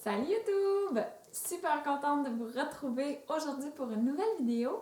Salut YouTube! Super contente de vous retrouver aujourd'hui pour une nouvelle vidéo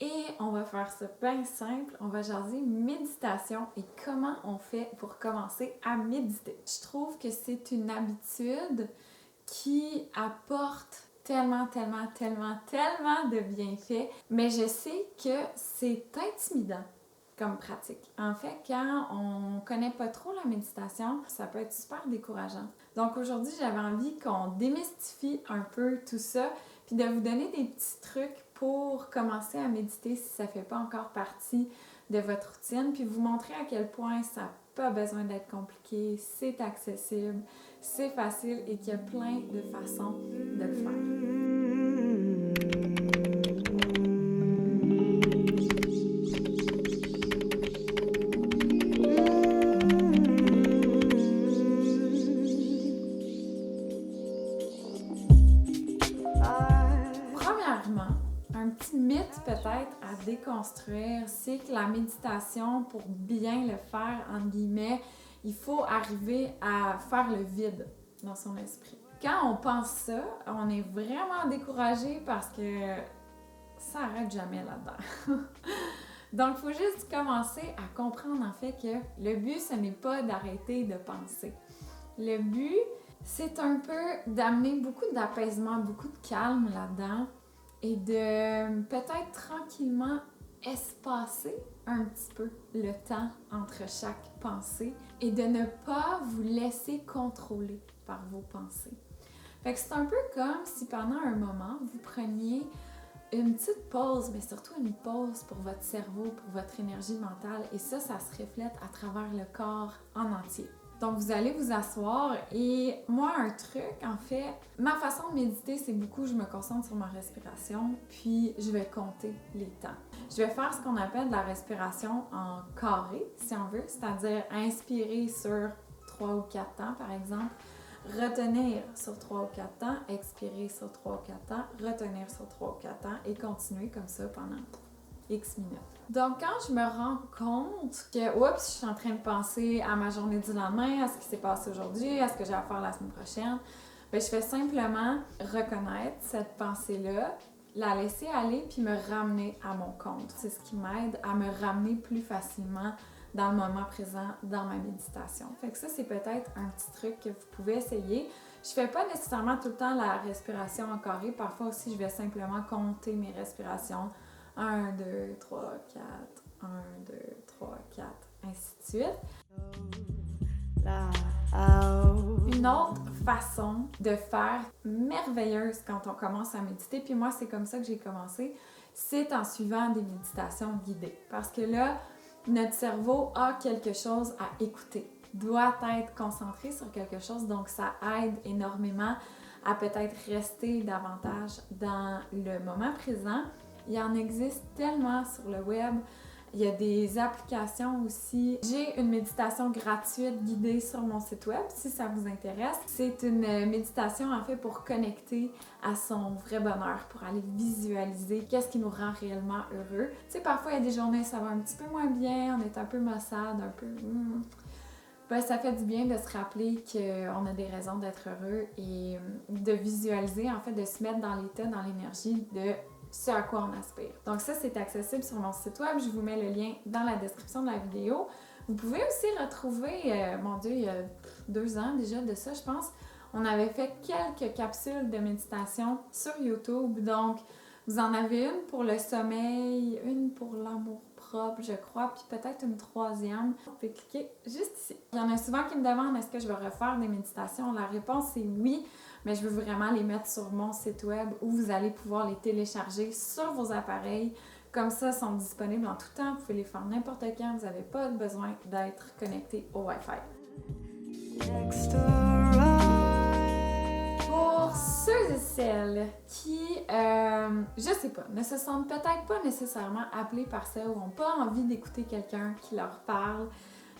et on va faire ça bien simple. On va jaser méditation et comment on fait pour commencer à méditer. Je trouve que c'est une habitude qui apporte tellement de bienfaits, mais je sais que c'est intimidant comme pratique. En fait, quand on connaît pas trop la méditation, ça peut être super décourageant. Donc aujourd'hui, j'avais envie qu'on démystifie un peu tout ça, puis de vous donner des petits trucs pour commencer à méditer si ça fait pas encore partie de votre routine, puis vous montrer à quel point ça n'a pas besoin d'être compliqué, c'est accessible, c'est facile et qu'il y a plein de façons de le faire. Premièrement, un petit mythe peut-être à déconstruire, c'est que la méditation, pour bien le faire, entre guillemets, il faut arriver à faire le vide dans son esprit. Quand on pense ça, on est vraiment découragé parce que ça n'arrête jamais là-dedans. Donc, il faut juste commencer à comprendre en fait que le but, ce n'est pas d'arrêter de penser. Le but, c'est un peu d'amener beaucoup d'apaisement, beaucoup de calme là-dedans et de peut-être tranquillement espacer un petit peu le temps entre chaque pensée et de ne pas vous laisser contrôler par vos pensées. Fait que c'est un peu comme si pendant un moment, vous preniez une petite pause, mais surtout une pause pour votre cerveau, pour votre énergie mentale, et ça se reflète à travers le corps en entier. Donc, vous allez vous asseoir et moi, un truc, en fait, ma façon de méditer, c'est beaucoup, je me concentre sur ma respiration, puis je vais compter les temps. Je vais faire ce qu'on appelle de la respiration en carré, si on veut, c'est-à-dire inspirer sur 3 ou 4 temps, par exemple, retenir sur 3 ou 4 temps, expirer sur 3 ou 4 temps, retenir sur 3 ou 4 temps et continuer comme ça pendant X minutes. Donc, quand je me rends compte que, oups, je suis en train de penser à ma journée du lendemain, à ce qui s'est passé aujourd'hui, à ce que j'ai à faire la semaine prochaine, bien, je fais simplement reconnaître cette pensée-là, la laisser aller puis me ramener à mon compte. C'est ce qui m'aide à me ramener plus facilement dans le moment présent, dans ma méditation. Fait que ça, c'est peut-être un petit truc que vous pouvez essayer. Je fais pas nécessairement tout le temps la respiration en carré. Parfois aussi, je vais simplement compter mes respirations. 1, 2, 3, 4, 1, 2, 3, 4, ainsi de suite. Une autre façon de faire merveilleuse quand on commence à méditer, puis moi, c'est comme ça que j'ai commencé, c'est en suivant des méditations guidées. Parce que là, notre cerveau a quelque chose à écouter, doit être concentré sur quelque chose, donc ça aide énormément à peut-être rester davantage dans le moment présent. Il y en existe tellement sur le web. Il y a des applications aussi. J'ai une méditation gratuite guidée sur mon site web si ça vous intéresse. C'est une méditation en fait pour connecter à son vrai bonheur, pour aller visualiser qu'est-ce qui nous rend réellement heureux. Tu sais, parfois il y a des journées où ça va un petit peu moins bien, on est un peu maussade, un peu... Ben, ça fait du bien de se rappeler qu'on a des raisons d'être heureux et de visualiser, en fait, de se mettre dans l'état, dans l'énergie de ce à quoi on aspire. Donc ça, c'est accessible sur mon site web. Je vous mets le lien dans la description de la vidéo. Vous pouvez aussi retrouver, mon Dieu, il y a 2 ans déjà de ça, je pense, on avait fait quelques capsules de méditation sur YouTube. Donc, vous en avez une pour le sommeil, une pour l'amour propre, je crois, puis peut-être une 3e. Vous pouvez cliquer juste ici. Il y en a souvent qui me demandent est-ce que je vais refaire des méditations. La réponse est oui, mais je veux vraiment les mettre sur mon site web où vous allez pouvoir les télécharger sur vos appareils. Comme ça, sont disponibles en tout temps. Vous pouvez les faire n'importe quand. Vous n'avez pas besoin d'être connecté au Wi-Fi. Pour ceux et celles qui, je sais pas, ne se sentent peut-être pas nécessairement appelés par ça ou n'ont pas envie d'écouter quelqu'un qui leur parle,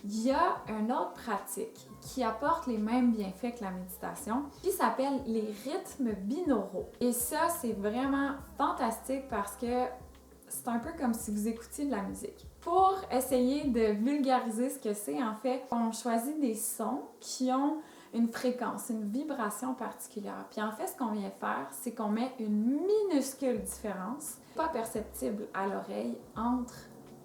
il y a une autre pratique qui apporte les mêmes bienfaits que la méditation, qui s'appelle les rythmes binauraux. Et ça, c'est vraiment fantastique parce que c'est un peu comme si vous écoutiez de la musique. Pour essayer de vulgariser ce que c'est, en fait, on choisit des sons qui ont une fréquence, une vibration particulière. Puis en fait, ce qu'on vient faire, c'est qu'on met une minuscule différence, pas perceptible à l'oreille, entre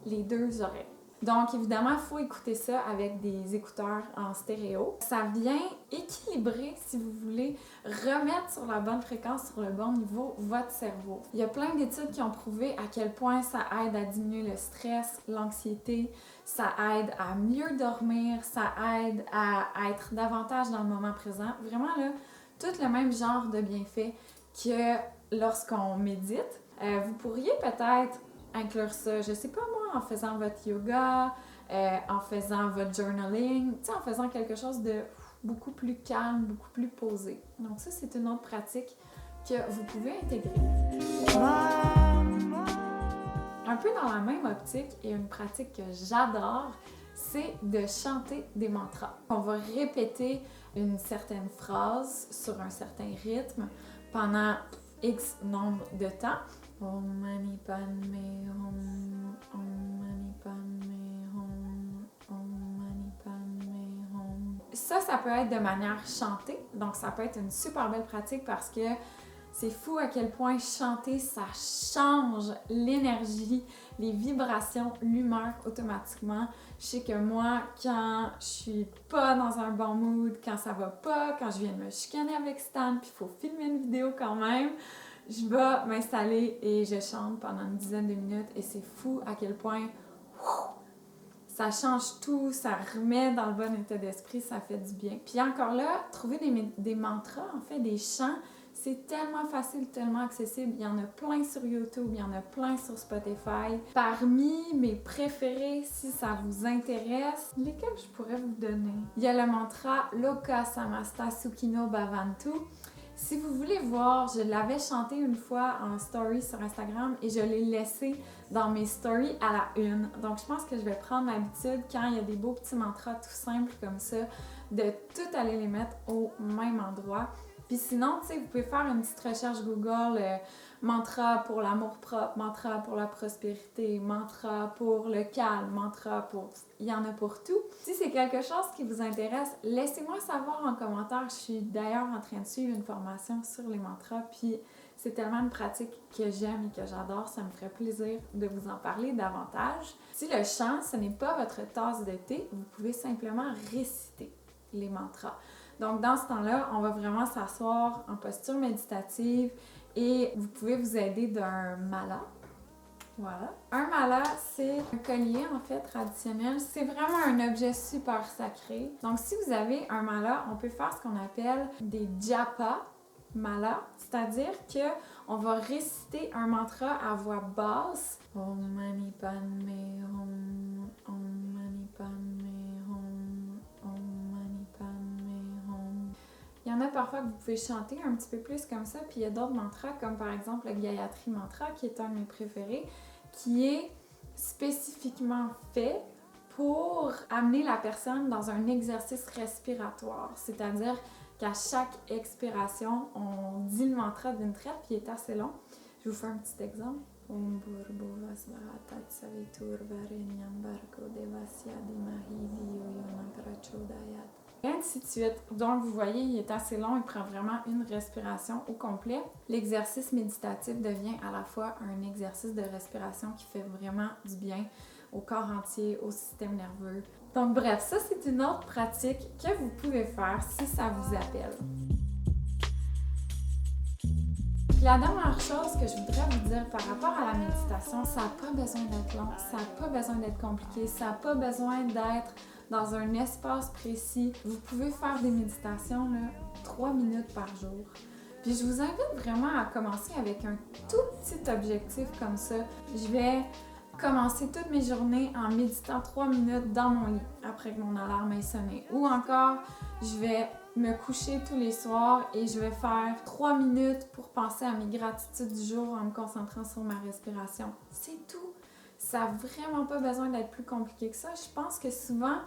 les deux oreilles. Donc, évidemment, il faut écouter ça avec des écouteurs en stéréo. Ça vient équilibrer, si vous voulez, remettre sur la bonne fréquence, sur le bon niveau, votre cerveau. Il y a plein d'études qui ont prouvé à quel point ça aide à diminuer le stress, l'anxiété, ça aide à mieux dormir, ça aide à être davantage dans le moment présent. Vraiment, là, tout le même genre de bienfaits que lorsqu'on médite. Vous pourriez peut-être inclure ça, je sais pas moi, en faisant votre yoga, en faisant votre journaling, tu sais, en faisant quelque chose de beaucoup plus calme, beaucoup plus posé. Donc ça, c'est une autre pratique que vous pouvez intégrer. Un peu dans la même optique et une pratique que j'adore, c'est de chanter des mantras. On va répéter une certaine phrase sur un certain rythme pendant X nombre de temps. Om Mani Padme Hum, Om Mani Padme Hum, Om Mani Padme Hum. Ça peut être de manière chantée, donc ça peut être une super belle pratique parce que c'est fou à quel point chanter, ça change l'énergie, les vibrations, l'humeur automatiquement. Je sais que moi, quand je suis pas dans un bon mood, quand ça va pas, quand je viens de me chicaner avec Stan, puis il faut filmer une vidéo quand même, je vais m'installer et je chante pendant une dizaine de minutes et c'est fou à quel point ça change tout, ça remet dans le bon état d'esprit, ça fait du bien. Puis encore là, trouver des mantras, en fait, des chants, c'est tellement facile, tellement accessible. Il y en a plein sur YouTube, il y en a plein sur Spotify. Parmi mes préférés, si ça vous intéresse, lesquels je pourrais vous donner? Il y a le mantra Loka Samasta Sukhino Bhavantu. Si vous voulez voir, je l'avais chanté une fois en story sur Instagram et je l'ai laissé dans mes stories à la une. Donc, je pense que je vais prendre l'habitude, quand il y a des beaux petits mantras tout simples comme ça, de tout aller les mettre au même endroit. Puis sinon, tu sais, vous pouvez faire une petite recherche Google, mantra pour l'amour-propre, mantra pour la prospérité, mantra pour le calme, mantra pour... Il y en a pour tout. Si c'est quelque chose qui vous intéresse, laissez-moi savoir en commentaire. Je suis d'ailleurs en train de suivre une formation sur les mantras, puis c'est tellement une pratique que j'aime et que j'adore. Ça me ferait plaisir de vous en parler davantage. Si le chant, ce n'est pas votre tasse de thé, vous pouvez simplement réciter les mantras. Donc, dans ce temps-là, on va vraiment s'asseoir en posture méditative et vous pouvez vous aider d'un mala. Voilà. Un mala, c'est un collier, en fait, traditionnel. C'est vraiment un objet super sacré. Donc, si vous avez un mala, on peut faire ce qu'on appelle des japa mala, c'est-à-dire qu'on va réciter un mantra à voix basse. Om Mani Padme Hum, Om Mani Padme Hum, Om Mani Padme Hum. Il y en a parfois que vous pouvez chanter un petit peu plus comme ça, puis il y a d'autres mantras, comme par exemple le Gayatri Mantra, qui est un de mes préférés, qui est spécifiquement fait pour amener la personne dans un exercice respiratoire, c'est-à-dire qu'à chaque expiration, on dit le mantra d'une traite, puis il est assez long. Je vous fais un petit exemple. Om Bhurbo Svaratat Savitur Varenyam Bhargo Devasya Dhimahi Dhiyo Yona Prachodayat. Et ainsi de suite. Donc, vous voyez, il est assez long, il prend vraiment une respiration au complet. L'exercice méditatif devient à la fois un exercice de respiration qui fait vraiment du bien au corps entier, au système nerveux. Donc bref, ça c'est une autre pratique que vous pouvez faire si ça vous appelle. Puis la dernière chose que je voudrais vous dire par rapport à la méditation, ça n'a pas besoin d'être long, ça n'a pas besoin d'être compliqué, ça n'a pas besoin d'être dans un espace précis. Vous pouvez faire des méditations 3 minutes par jour. Puis je vous invite vraiment à commencer avec un tout petit objectif comme ça. Je vais commencer toutes mes journées en méditant 3 minutes dans mon lit après que mon alarme ait sonné. Ou encore, je vais me coucher tous les soirs et je vais faire 3 minutes pour penser à mes gratitudes du jour en me concentrant sur ma respiration. C'est tout. Ça n'a vraiment pas besoin d'être plus compliqué que ça. Je pense que souvent,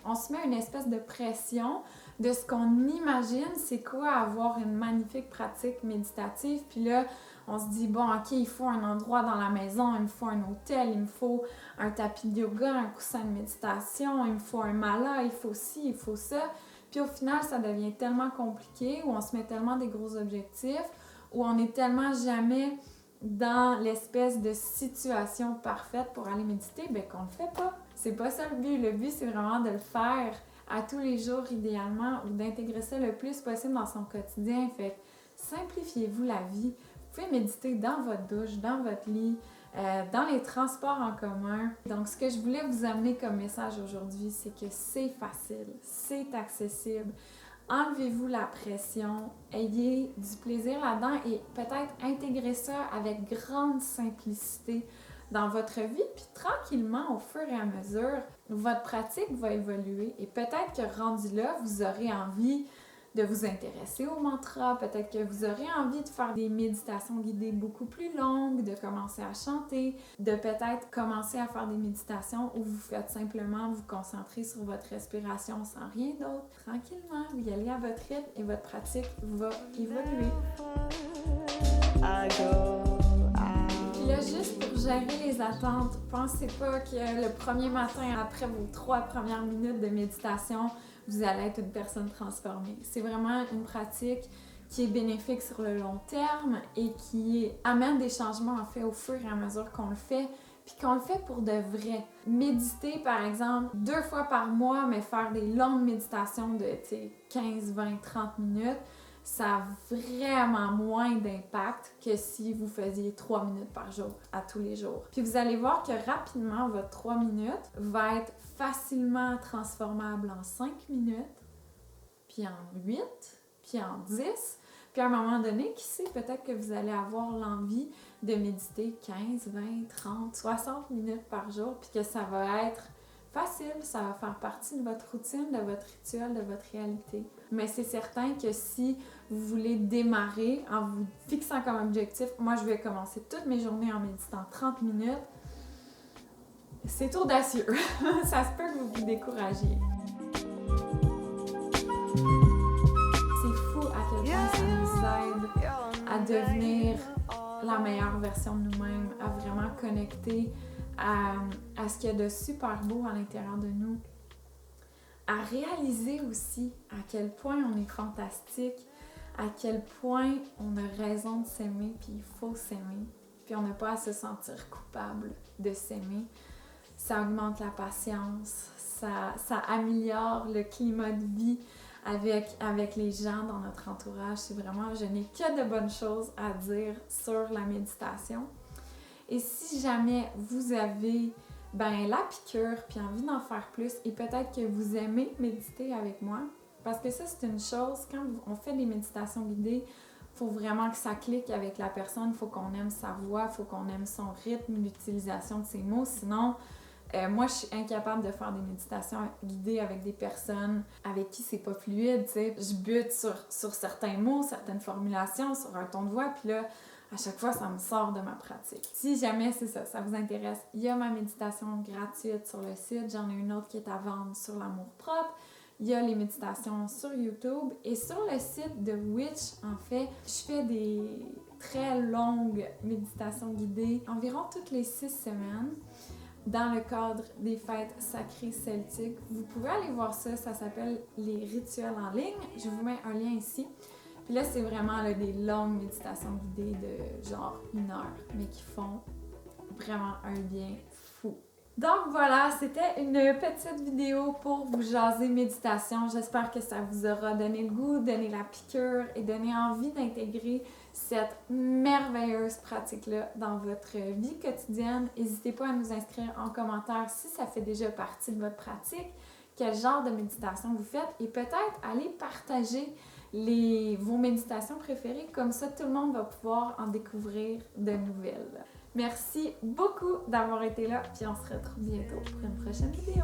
on se met une espèce de pression de ce qu'on imagine, c'est quoi avoir une magnifique pratique méditative. Puis là, on se dit, bon, ok, il faut un endroit dans la maison, il me faut un hôtel, il me faut un tapis de yoga, un coussin de méditation, il me faut un mala, il faut ci, il faut ça. Puis au final, ça devient tellement compliqué, où on se met tellement des gros objectifs, où on est tellement jamais dans l'espèce de situation parfaite pour aller méditer, ben qu'on le fait pas. C'est pas ça le but. Le but, c'est vraiment de le faire à tous les jours idéalement, ou d'intégrer ça le plus possible dans son quotidien. Fait que simplifiez-vous la vie. Vous pouvez méditer dans votre douche, dans votre lit, dans les transports en commun. Donc, ce que je voulais vous amener comme message aujourd'hui, c'est que c'est facile, c'est accessible. Enlevez-vous la pression, ayez du plaisir là-dedans et peut-être intégrer ça avec grande simplicité dans votre vie, puis tranquillement, au fur et à mesure, votre pratique va évoluer et peut-être que rendu là, vous aurez envie de vous intéresser au mantra, peut-être que vous aurez envie de faire des méditations guidées beaucoup plus longues, de commencer à chanter, de peut-être commencer à faire des méditations où vous faites simplement vous concentrer sur votre respiration sans rien d'autre. Tranquillement, vous y allez à votre rythme et votre pratique va évoluer. Puis là, juste pour gérer les attentes, pensez pas que le premier matin, après vos 3 premières minutes de méditation, vous allez être une personne transformée. C'est vraiment une pratique qui est bénéfique sur le long terme et qui amène des changements en fait au fur et à mesure qu'on le fait, puis qu'on le fait pour de vrai. Méditer, par exemple, 2 fois par mois, mais faire des longues méditations de 15, 20, 30 minutes, ça a vraiment moins d'impact que si vous faisiez 3 minutes par jour, à tous les jours. Puis vous allez voir que rapidement, votre 3 minutes va être facilement transformable en 5 minutes, puis en 8, puis en 10. Puis à un moment donné, qui sait, peut-être que vous allez avoir l'envie de méditer 15, 20, 30, 60 minutes par jour, puis que ça va être facile, ça va faire partie de votre routine, de votre rituel, de votre réalité. Mais c'est certain que si vous voulez démarrer en vous fixant comme objectif, moi je vais commencer toutes mes journées en méditant 30 minutes, c'est audacieux. Ça se peut que vous vous découragiez. C'est fou à quel point ça nous aide à devenir la meilleure version de nous-mêmes, à vraiment connecter à ce qu'il y a de super beau à l'intérieur de nous, à réaliser aussi à quel point on est fantastique, à quel point on a raison de s'aimer, puis il faut s'aimer, puis on n'a pas à se sentir coupable de s'aimer. Ça augmente la patience, ça améliore le climat de vie avec les gens dans notre entourage. C'est vraiment, je n'ai que de bonnes choses à dire sur la méditation. Et si jamais vous avez la piqûre puis envie d'en faire plus et peut-être que vous aimez méditer avec moi, parce que ça c'est une chose, quand on fait des méditations guidées, il faut vraiment que ça clique avec la personne, il faut qu'on aime sa voix, il faut qu'on aime son rythme, l'utilisation de ses mots, sinon moi je suis incapable de faire des méditations guidées avec des personnes avec qui c'est pas fluide, tu sais. Je bute sur certains mots, certaines formulations, sur un ton de voix, puis là, à chaque fois, ça me sort de ma pratique. Si jamais c'est ça vous intéresse, il y a ma méditation gratuite sur le site. J'en ai une autre qui est à vendre sur l'amour-propre. Il y a les méditations sur YouTube. Et sur le site de Witch, en fait, je fais des très longues méditations guidées, environ toutes les 6 semaines, dans le cadre des fêtes sacrées celtiques. Vous pouvez aller voir ça, ça s'appelle les rituels en ligne. Je vous mets un lien ici. Puis là, c'est vraiment des longues méditations guidées de genre 1 heure, mais qui font vraiment un bien fou. Donc voilà, c'était une petite vidéo pour vous jaser méditation. J'espère que ça vous aura donné le goût, donné la piqûre et donné envie d'intégrer cette merveilleuse pratique-là dans votre vie quotidienne. N'hésitez pas à nous inscrire en commentaire si ça fait déjà partie de votre pratique, quel genre de méditation vous faites et peut-être aller partager vos méditations préférées, comme ça tout le monde va pouvoir en découvrir de nouvelles. Merci beaucoup d'avoir été là, puis on se retrouve bientôt pour une prochaine vidéo.